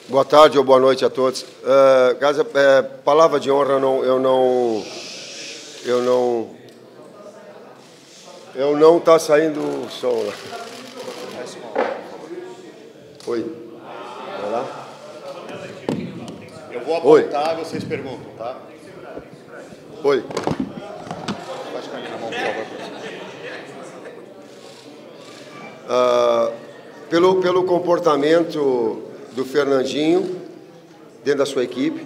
Boa tarde ou boa noite a todos. Palavra de honra, eu não está saindo o som lá. Oi. Vai lá. Eu vou apontar e vocês perguntam, tá? Oi. Baixa a minha mão, por favor. Pelo comportamento do Fernandinho dentro da sua equipe,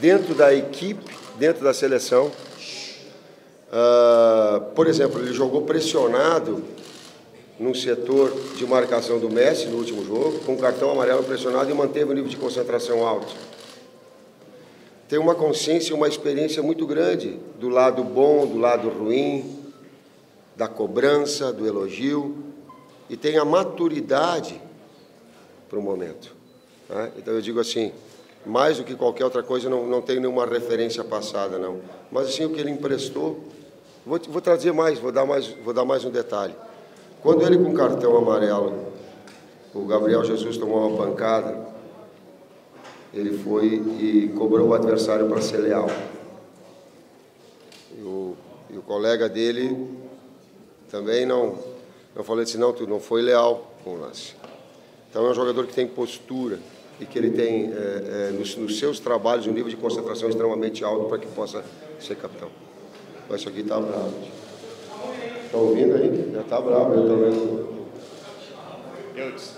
dentro da seleção, por exemplo, ele jogou pressionado num setor de marcação do Messi no último jogo, com cartão amarelo pressionado, e manteve o nível de concentração alto. Tem uma consciência e uma experiência muito grande do lado bom, do lado ruim, da cobrança, do elogio, e tem a maturidade para o momento. Né? Então eu digo assim, mais do que qualquer outra coisa, não tenho nenhuma referência passada, não. Mas assim, o que ele emprestou, vou trazer mais, vou dar mais um detalhe. Quando ele com cartão amarelo, o Gabriel Jesus tomou uma pancada, ele foi e cobrou o adversário para ser leal. E o colega dele também não falou assim, não, tu não foi leal com o lance. Então é um jogador que tem postura e que ele tem nos seus trabalhos um nível de concentração extremamente alto para que possa ser capitão. Mas isso aqui está bravo. Estão ouvindo aí? Já está bravo, eu estou vendo. Eu disse.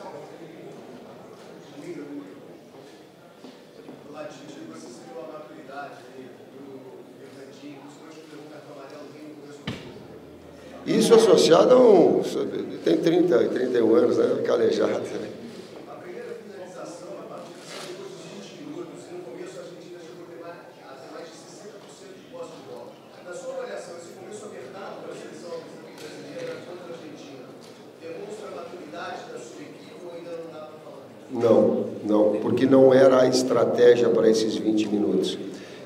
Isso associado a um... Tem 30 e 31 anos, né? Calejado. Né? A primeira finalização, a partir depois dos 20 minutos, e no começo a Argentina chegou a ter mais de 60% de posse de bola. Na sua avaliação, esse começo apertado para a seleção brasileira contra a Argentina, demonstra a maturidade da sua equipe ou ainda não dá para falar? Não, porque não era a estratégia para esses 20 minutos.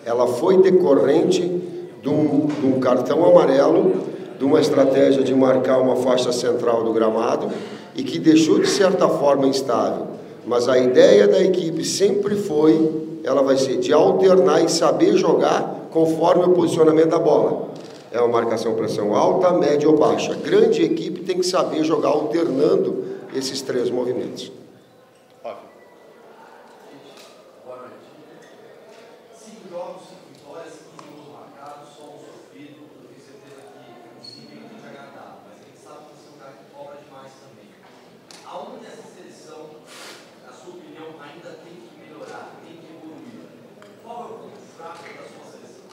Ela foi decorrente de um cartão amarelo, de uma estratégia de marcar uma faixa central do gramado e que deixou de certa forma instável. Mas a ideia da equipe sempre foi, ela vai ser de alternar e saber jogar conforme o posicionamento da bola. É uma marcação pressão alta, média ou baixa. Grande equipe tem que saber jogar alternando esses três movimentos. Boa noite. 5 jogos, 5 vitórias, 15 gols marcados, só um sofrido. Eu tenho certeza que o desempenho tem te agradado, mas a gente sabe que você é um cara que cobra demais também. Aonde nessa seleção, na sua opinião, ainda tem que melhorar, tem que evoluir? Qual é o ponto fraco da sua seleção?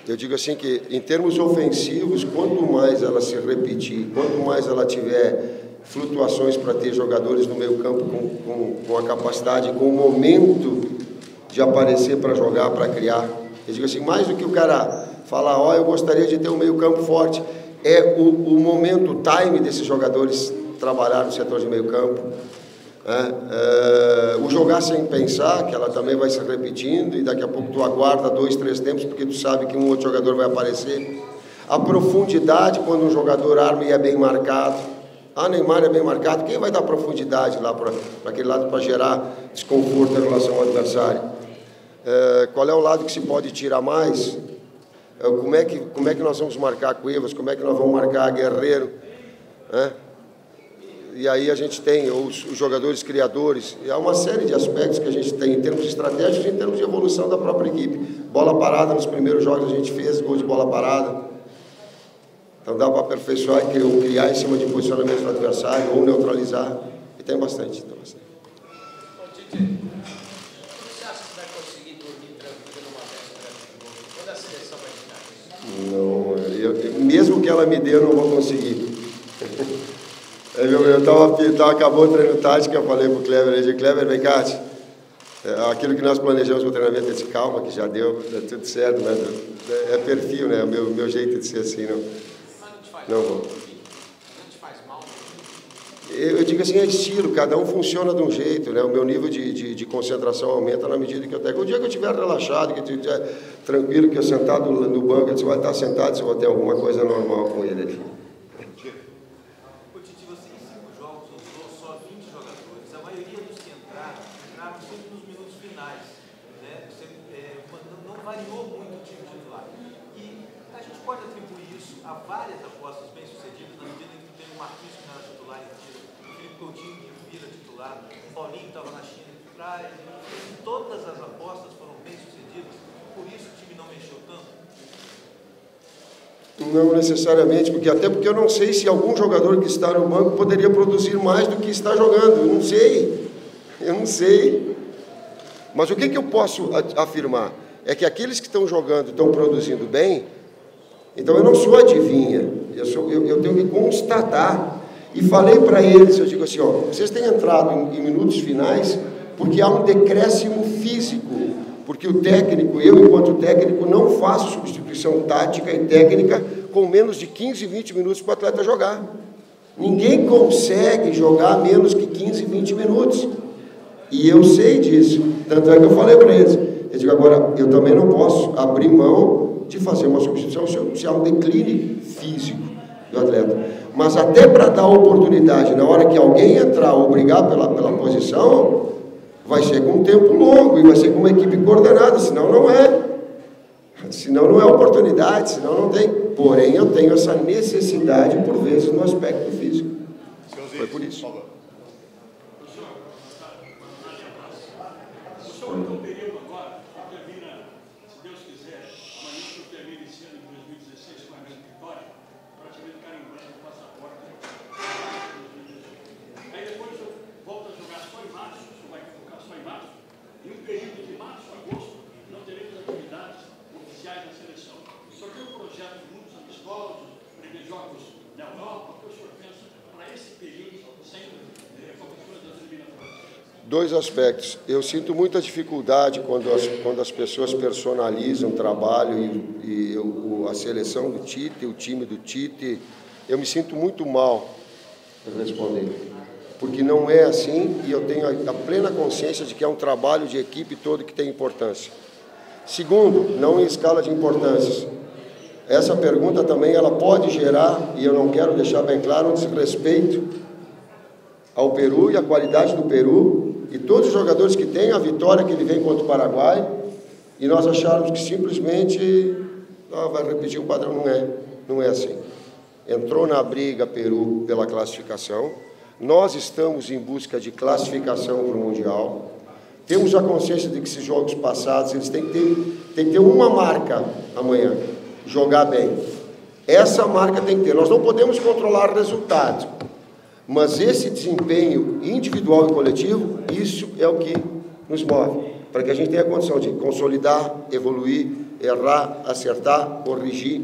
Eu digo assim que, em termos ofensivos, quanto mais ela se repetir, quanto mais ela tiver flutuações para ter jogadores no meio campo com a capacidade, com o momento de aparecer para jogar, para criar. Eu digo assim, mais do que o cara falar, eu gostaria de ter um meio campo forte, é o momento, o time desses jogadores trabalhar no setor de meio campo. O jogar sem pensar, que ela também vai se repetindo, e daqui a pouco tu aguarda 2, 3 tempos, porque tu sabe que um outro jogador vai aparecer. A profundidade, quando um jogador arma e é bem marcado. Neymar é bem marcado, quem vai dar profundidade lá para aquele lado para gerar desconforto em relação ao adversário? Qual é o lado que se pode tirar mais? Como é que nós vamos marcar Cuevas? Como é que nós vamos marcar Guerreiro? E aí a gente tem os jogadores criadores, e há uma série de aspectos que a gente tem em termos estratégicos e em termos de evolução da própria equipe. Bola parada, nos primeiros jogos a gente fez gol de bola parada. Então dá para aperfeiçoar e criar em cima de posicionamento do adversário ou neutralizar. E tem bastante. Ô, Tite, você acha que vai conseguir dormir tranquilo numa véspera de jogo? Quando a seleção vai te dar isso? Não, mesmo que ela me dê, eu não vou conseguir. Acabou o treino tático, eu falei para o Kleber, eu disse, Kleber, vem cá, aquilo que nós planejamos para o treinamento, eu disse, calma, que já deu, tá tudo certo, mas é perfil, né? O meu jeito de ser assim, não vou. Não te faz mal? Eu digo assim, é estilo, cada um funciona de um jeito, né? O meu nível de concentração aumenta na medida que eu tenho. O dia que eu estiver relaxado, que eu estiver tranquilo, que eu sentado no banco, eu disse, vai estar sentado, se eu vou ter alguma coisa normal com ele ali. Ô, Tite, você em 5 jogos usou só 20 jogadores, a maioria dos que entraram finais, né? Você não variou muito o time titular. E a gente pode atribuir isso a várias apostas bem-sucedidas, na medida em que teve o Marquinhos que não era titular em tiro, o Felipe Coutinho que vira titular, o Paulinho que estava na China que traz. Todas as apostas foram bem-sucedidas, por isso o time não mexeu tanto. Não necessariamente, até porque eu não sei se algum jogador que está no banco poderia produzir mais do que está jogando. Eu não sei. Mas o que eu posso afirmar? É que aqueles que estão jogando estão produzindo bem. Então eu não sou adivinha, eu tenho que constatar. E falei para eles, eu digo assim, ó, vocês têm entrado em minutos finais porque há um decréscimo físico. Porque o técnico, eu enquanto técnico, não faço substituição tática e técnica com menos de 15, 20 minutos para o atleta jogar. Ninguém consegue jogar menos que 15, 20 minutos. E eu sei disso. Tanto é que eu falei para eles. Eu digo, agora, eu também não posso abrir mão de fazer uma substituição se há um declínio físico do atleta. Mas até para dar oportunidade, na hora que alguém entrar ou brigar pela posição, vai ser com um tempo longo e vai ser com uma equipe coordenada, senão não é. Senão não é oportunidade, senão não tem. Porém, eu tenho essa necessidade, por vezes, no aspecto físico. Foi por isso. O senhor tem um período agora, que termina, se Deus quiser, amanhã o senhor termina esse ano de 2016 com a grande vitória, praticamente carimbando o passaporte. Aí depois o senhor volta a jogar só em março, o senhor vai focar só em março, e um período de março a agosto não teremos atividades oficiais da seleção. O senhor tem um projeto de muitos amistosos, prever jogos na Europa, o que o senhor pensa para esse período sem competições das eliminatórias? Dois aspectos. Eu sinto muita dificuldade quando as pessoas personalizam o trabalho e a seleção do Tite, o time do Tite. Eu me sinto muito mal para responder, porque não é assim e eu tenho a plena consciência de que é um trabalho de equipe todo que tem importância. Segundo, não em escala de importâncias. Essa pergunta também ela pode gerar, e eu não quero deixar bem claro, um desrespeito ao Peru e à qualidade do Peru, e todos os jogadores que têm a vitória que ele vem contra o Paraguai, e nós acharmos que simplesmente vai repetir o padrão. Não é assim. Entrou na briga Peru pela classificação, nós estamos em busca de classificação para o Mundial, temos a consciência de que esses jogos passados eles têm que ter uma marca amanhã, jogar bem. Essa marca tem que ter. Nós não podemos controlar o resultado, mas esse desempenho individual e coletivo, isso é o que nos move, para que a gente tenha a condição de consolidar, evoluir, errar, acertar, corrigir.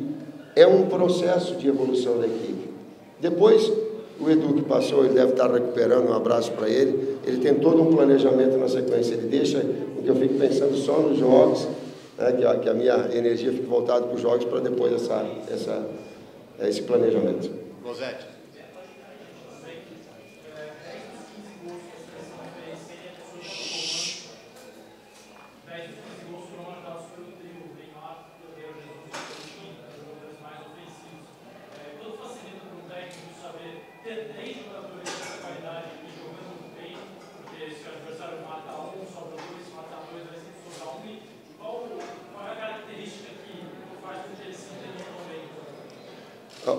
É um processo de evolução da equipe. Depois, o Edu que passou, ele deve estar recuperando, um abraço para ele. Ele tem todo um planejamento na sequência. Ele deixa que eu fique pensando só nos jogos, né, que a minha energia fique voltada para os jogos, para depois esse planejamento. Rosete.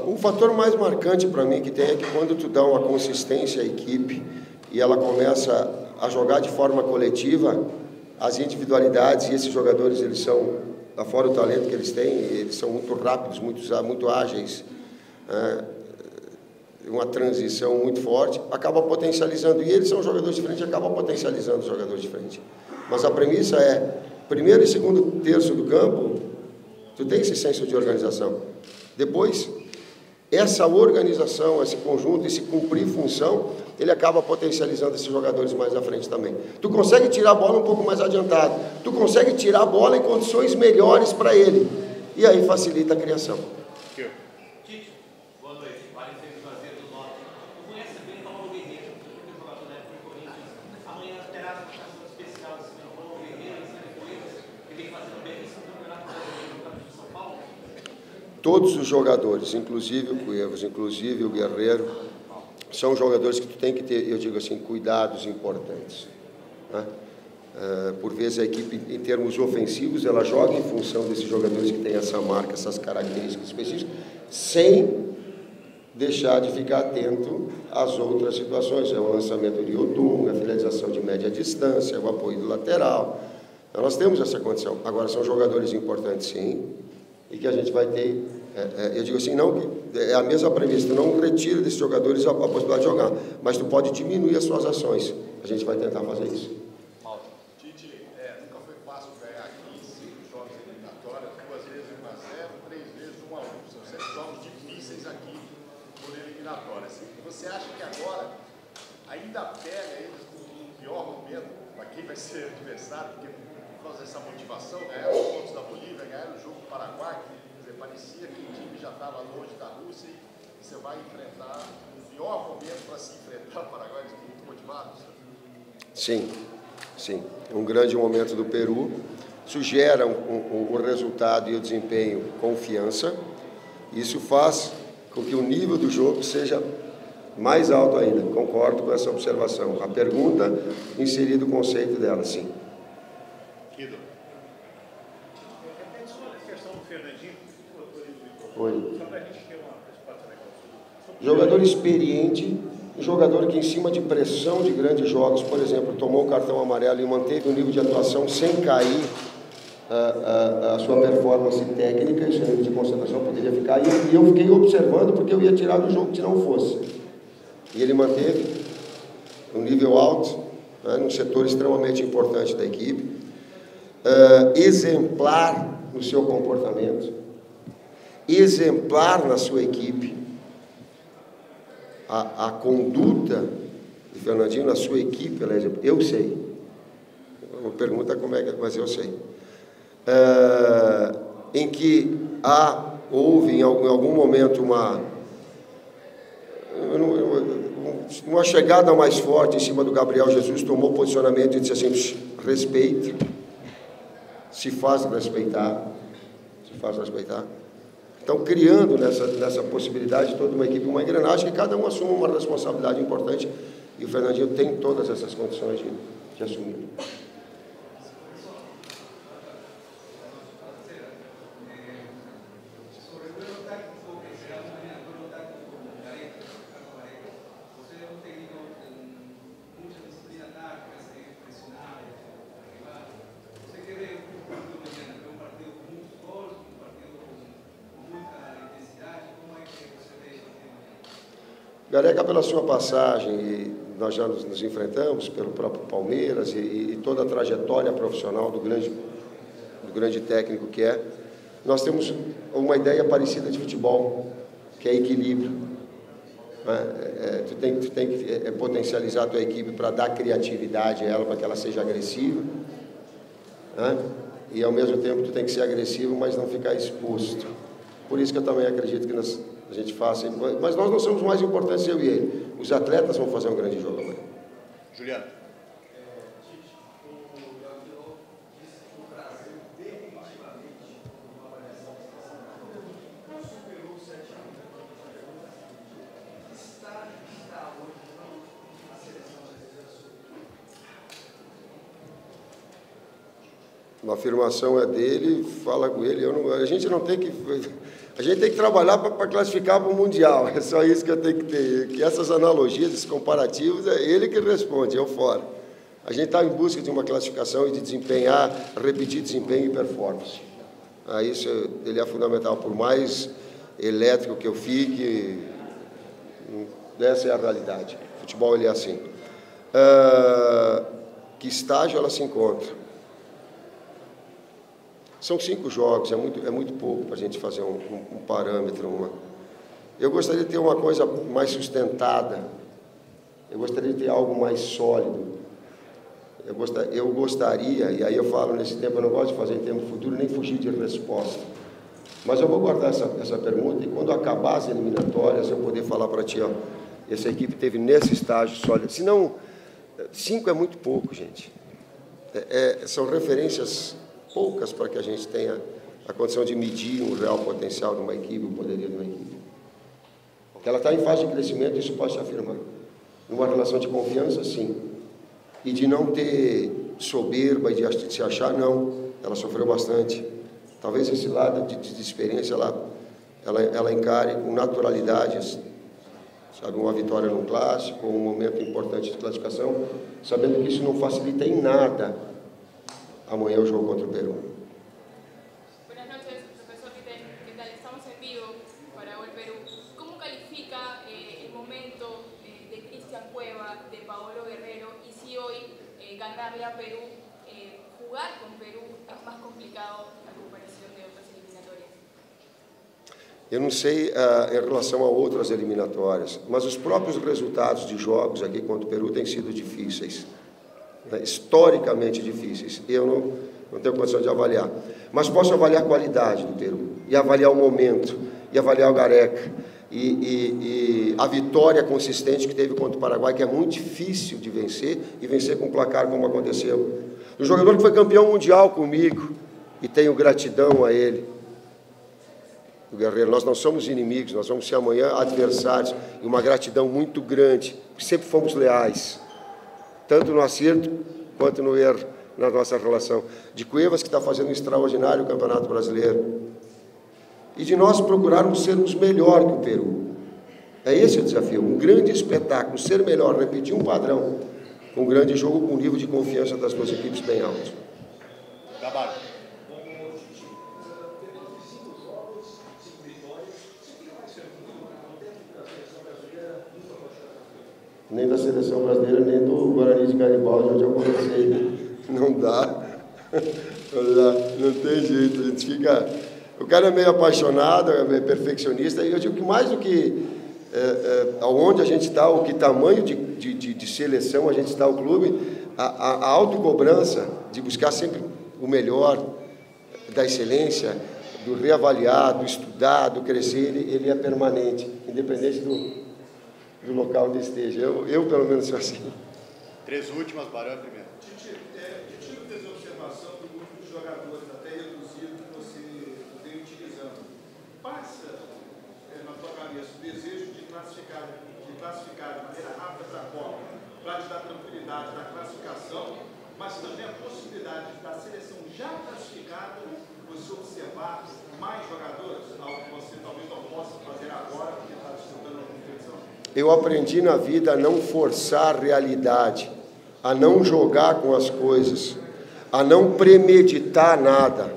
O fator mais marcante para mim que tem é que quando tu dá uma consistência à equipe e ela começa a jogar de forma coletiva, as individualidades e esses jogadores, eles são, fora o talento que eles têm, eles são muito rápidos, muito ágeis, uma transição muito forte, acaba potencializando, e eles são jogadores de frente, acaba potencializando os jogadores de frente. Mas a premissa é, primeiro e segundo terço do campo, tu tem esse senso de organização. Depois, essa organização, esse conjunto, esse cumprir função, ele acaba potencializando esses jogadores mais à frente também. Tu consegue tirar a bola um pouco mais adiantado, tu consegue tirar a bola em condições melhores para ele, e aí facilita a criação. Tite, boa noite. Vale sempre fazer do norte. Tu conhece bem o Paulo Guerreiro, que foi jogador da época do Corinthians. Amanhã terá uma ação especial assim, o Paulo Guerreiro, em Corinthians, que vem fazendo bem esse campeonato brasileiro no campo de São Paulo. Todos os jogadores, inclusive o Cuevas, inclusive o Guerreiro, são jogadores que tu tem que ter, eu digo assim, cuidados importantes, né? Por vezes a equipe, em termos ofensivos, ela joga em função desses jogadores que têm essa marca, essas características específicas, sem deixar de ficar atento às outras situações. É o lançamento de Yotun, a finalização de média distância, o apoio do lateral. Então, nós temos essa condição. Agora, são jogadores importantes, sim, e que a gente vai ter... eu digo assim, não, é a mesma premissa, tu não retira desses jogadores a possibilidade de jogar, mas tu pode diminuir as suas ações. A gente vai tentar fazer isso. Tite, nunca foi fácil ganhar aqui 5 jogos eliminatórios, 2 vezes 1-0, 3 vezes 1-1. São sempre jogos difíceis aqui por eliminatórias. Você acha que agora ainda pega eles no pior momento para quem vai ser adversário, porque por causa dessa motivação, ganhar os pontos da Bolívia, ganhar o jogo do Paraguai, quer dizer, parecia que o time já estava longe da Rússia e você vai enfrentar o pior momento para se enfrentar o Paraguai, eles estão muito motivados? Sim, sim. Um grande momento do Peru. Isso gera o resultado e o desempenho confiança. Isso faz com que o nível do jogo seja mais alto ainda. Concordo com essa observação. A pergunta, inserido o conceito dela, sim. Repete só a questão do Fernandinho. Oi. Só para a gente ter uma resposta legal. Jogador experiente, jogador que em cima de pressão de grandes jogos, por exemplo, tomou o cartão amarelo e manteve o nível de atuação sem cair a sua performance técnica, e seu nível de concentração poderia ficar. E eu fiquei observando porque eu ia tirar do jogo se não fosse. E ele manteve um nível alto, num setor extremamente importante da equipe, exemplar no seu comportamento, exemplar na sua equipe. A conduta de Fernandinho na sua equipe, eu sei. Uma pergunta como é que, mas eu sei. Em que houve em algum momento uma chegada mais forte em cima do Gabriel Jesus, tomou posicionamento e disse assim: respeite, se faz respeitar. Então, criando nessa possibilidade toda uma equipe, uma engrenagem, que cada um assuma uma responsabilidade importante, e o Fernandinho tem todas essas condições de assumir. Gareca, pela sua passagem, e nós já nos enfrentamos pelo próprio Palmeiras e toda a trajetória profissional do grande técnico que é, nós temos uma ideia parecida de futebol, que é equilíbrio. Tu tem que potencializar a tua equipe para dar criatividade a ela, para que ela seja agressiva, e ao mesmo tempo tu tem que ser agressivo, mas não ficar exposto. Por isso que eu também acredito que a gente faça, mas nós não somos mais importantes, eu e ele. Os atletas vão fazer um grande jogo amanhã. Juliano. Tite, o Gabriel disse que o Brasil definitivamente, numa avaliação não superou o 7-1. Que estágio está hoje a seleção brasileira sobre? Uma afirmação é dele, fala com ele. A gente não tem que... A gente tem que trabalhar para classificar para o Mundial. É só isso que eu tenho que ter. Que essas analogias, esses comparativos, é ele que responde, eu fora. A gente está em busca de uma classificação e de desempenhar, repetir desempenho e performance. Isso ele é fundamental. Por mais elétrico que eu fique, essa é a realidade. O futebol ele é assim. Que estágio ela se encontra? São 5 jogos, é muito pouco para a gente fazer um parâmetro. Eu gostaria de ter uma coisa mais sustentada, eu gostaria de ter algo mais sólido. Eu gostaria, e aí eu falo nesse tempo, eu não gosto de fazer em tempo futuro, nem fugir de resposta. Mas eu vou guardar essa pergunta, e quando acabar as eliminatórias, eu poder falar para ti, essa equipe teve nesse estágio sólido. Senão, 5 é muito pouco, gente. São referências poucas para que a gente tenha a condição de medir o real potencial de uma equipe, o poderio de uma equipe. Que ela está em fase de crescimento, isso pode se afirmar. Numa relação de confiança, sim. E de não ter soberba e de se achar, não. Ela sofreu bastante. Talvez esse lado de experiência ela encare com naturalidade, sabe, uma vitória no clássico, um momento importante de classificação, sabendo que isso não facilita em nada amanhã o jogo contra o Peru. Buenas noches, profesor Tite. ¿Qué tal? Estamos en vivo para Gol Perú. ¿Cómo califica el momento de Cristian Cueva, de Paolo Guerrero, y si hoy ganarle a Perú, jugar con Perú es más complicado a comparación de otras eliminatorias? Eu não sei em relação a outras eliminatórias, mas os próprios resultados de jogos aqui contra o Peru têm sido difíceis, né? Historicamente difíceis. Eu não tenho condição de avaliar, mas posso avaliar a qualidade do Peru, e avaliar o momento, e avaliar o Gareca, e a vitória consistente que teve contra o Paraguai, que é muito difícil de vencer, e vencer com placar como aconteceu. O jogador que foi campeão mundial comigo, e tenho gratidão a ele, o Guerreiro, nós não somos inimigos, nós vamos ser amanhã adversários, e uma gratidão muito grande, porque sempre fomos leais, tanto no acerto quanto no erro na nossa relação. De Cuevas, que está fazendo um extraordinário Campeonato Brasileiro, e de nós procurarmos sermos melhor que o Peru. É esse o desafio, um grande espetáculo, ser melhor, repetir um padrão, um grande jogo com nível de confiança das duas equipes bem alto. Gabardo. Nem da seleção brasileira, nem do Guarani de Garibaldi, onde eu comecei. Não dá. Não tem jeito. A gente fica... O cara é meio apaixonado, é meio perfeccionista, e eu digo que mais do que aonde a gente está, o que tamanho de seleção a gente está, o clube, a autocobrança de buscar sempre o melhor, da excelência, do reavaliar, do estudar, do crescer, ele é permanente, independente do local onde esteja. Eu pelo menos sou assim. 3 últimas, Barão primeiro. Tite, eu tive que fazer observação do grupo de jogadores até reduzido que você vem utilizando. Passa na tua cabeça o desejo de classificar de maneira rápida para a Copa, para te dar tranquilidade da classificação, mas também a possibilidade da seleção já classificada, você observar mais jogadores, algo que você talvez não possa fazer agora, porque está disputando a competição? Eu aprendi na vida a não forçar a realidade, a não jogar com as coisas, a não premeditar nada,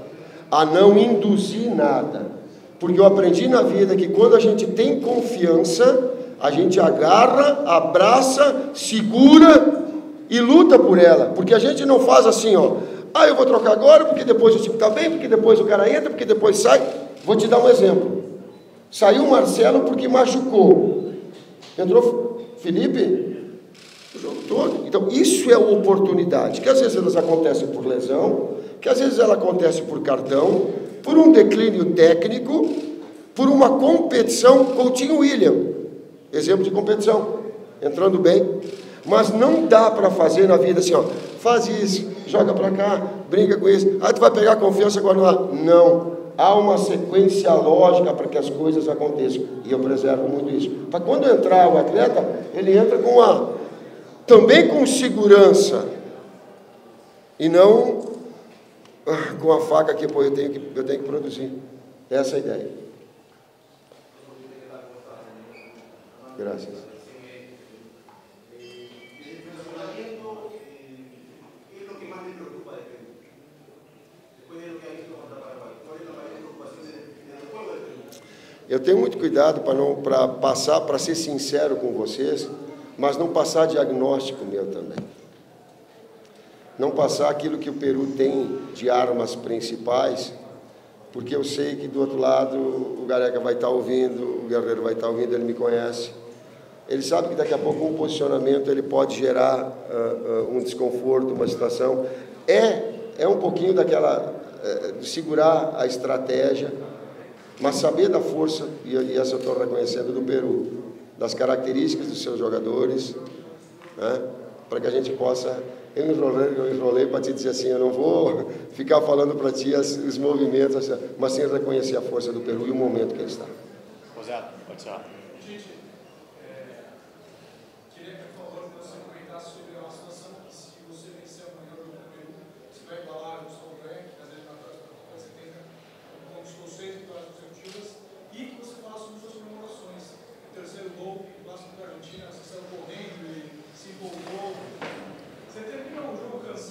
a não induzir nada. Porque eu aprendi na vida que quando a gente tem confiança, a gente agarra, abraça, segura e luta por ela. Porque a gente não faz assim, ó, eu vou trocar agora, porque depois o time está bem, porque depois o cara entra, porque depois sai. Vou te dar um exemplo. Saiu o Marcelo porque machucou. Entrou Felipe o jogo todo. Então, isso é oportunidade, que às vezes elas acontecem por lesão, que às vezes ela acontece por cartão, por um declínio técnico, por uma competição. Coutinho William, exemplo de competição, entrando bem. Mas não dá para fazer na vida assim, ó, faz isso, joga para cá, brinca com isso, tu vai pegar confiança agora lá. Não. Há uma sequência lógica para que as coisas aconteçam. E eu preservo muito isso. Para quando entrar o atleta, ele entra também com segurança. E não com a faca que eu tenho que produzir. Essa é a ideia. Graças. Eu tenho muito cuidado para passar, para ser sincero com vocês, mas não passar diagnóstico meu também. Não passar aquilo que o Peru tem de armas principais, porque eu sei que do outro lado o Gareca vai estar ouvindo, o Guerreiro vai estar ouvindo, ele me conhece. Ele sabe que daqui a pouco um posicionamento ele pode gerar um desconforto, uma situação. É um pouquinho daquela, de segurar a estratégia, mas saber da força, e essa eu estou reconhecendo do Peru, das características dos seus jogadores, né, para que a gente possa... Eu enrolei para te dizer assim, eu não vou ficar falando para ti os movimentos, mas sim reconhecer a força do Peru e o momento que ele está. José, pode ser. Tite, queria que, por favor, você comentasse sobre a situação que se você vencer amanhã o jogo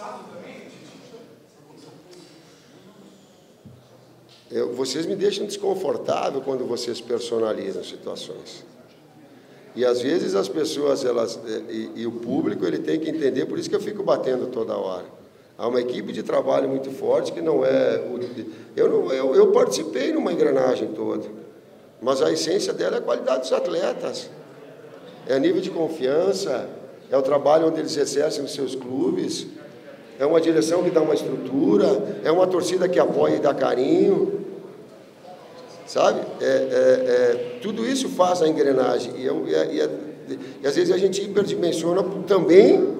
cansado também, Vocês me deixam desconfortável quando vocês personalizam situações. E às vezes as pessoas, e o público, ele tem que entender, por isso que eu fico batendo toda hora. Há uma equipe de trabalho muito forte que não é... Eu participei numa engrenagem toda, mas a essência dela é a qualidade dos atletas. É nível de confiança, é o trabalho onde eles exercem nos seus clubes, é uma direção que dá uma estrutura, é uma torcida que apoia e dá carinho, sabe? Tudo isso faz a engrenagem. E às vezes a gente hiperdimensiona também,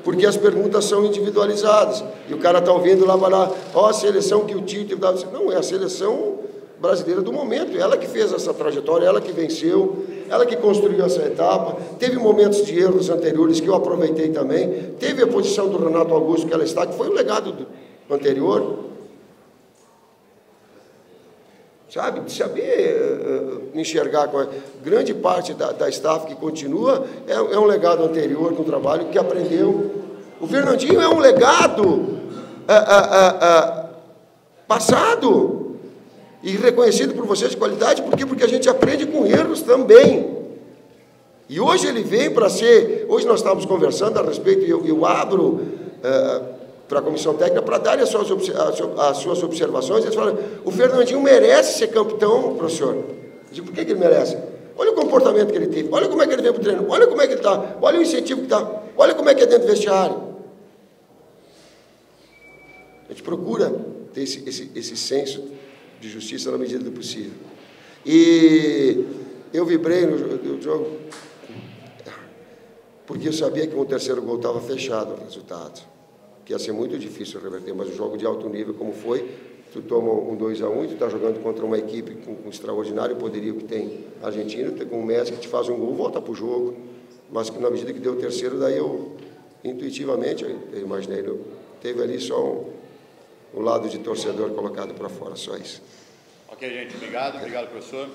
porque as perguntas são individualizadas. E o cara está ouvindo lá, vai lá, a seleção que o Tite... Não, é a seleção brasileira do momento, ela que fez essa trajetória, ela que venceu, ela que construiu essa etapa. Teve momentos de erros anteriores que eu aproveitei também. Teve a posição do Renato Augusto que ela está, que foi um legado anterior. Sabe, de saber enxergar com grande parte da staff que continua, é um legado anterior com um trabalho que aprendeu. O Fernandinho é um legado passado e reconhecido por vocês de qualidade, por quê? Porque a gente aprende com erros também. E hoje ele vem para ser... Hoje nós estávamos conversando a respeito, e eu abro para a comissão técnica para dar as suas observações. Eles falam, o Fernandinho merece ser campeão, professor. Eu digo, por que ele merece? Olha o comportamento que ele teve, olha como é que ele vem para o treino, olha como é que ele está, olha o incentivo que está, olha como é que é dentro do vestiário. A gente procura ter esse senso de justiça na medida do possível. E eu vibrei no jogo, porque eu sabia que com o terceiro gol estava fechado o resultado, que ia ser muito difícil reverter, mas o jogo de alto nível como foi, tu toma um 2-1 e tu está jogando contra uma equipe com extraordinário poderio que tem a Argentina, com o Messi que te faz um gol, volta para o jogo, mas na medida que deu o terceiro, daí eu, intuitivamente, eu imaginei, teve ali só o lado de torcedor colocado para fora, só isso. Ok, gente, obrigado professor.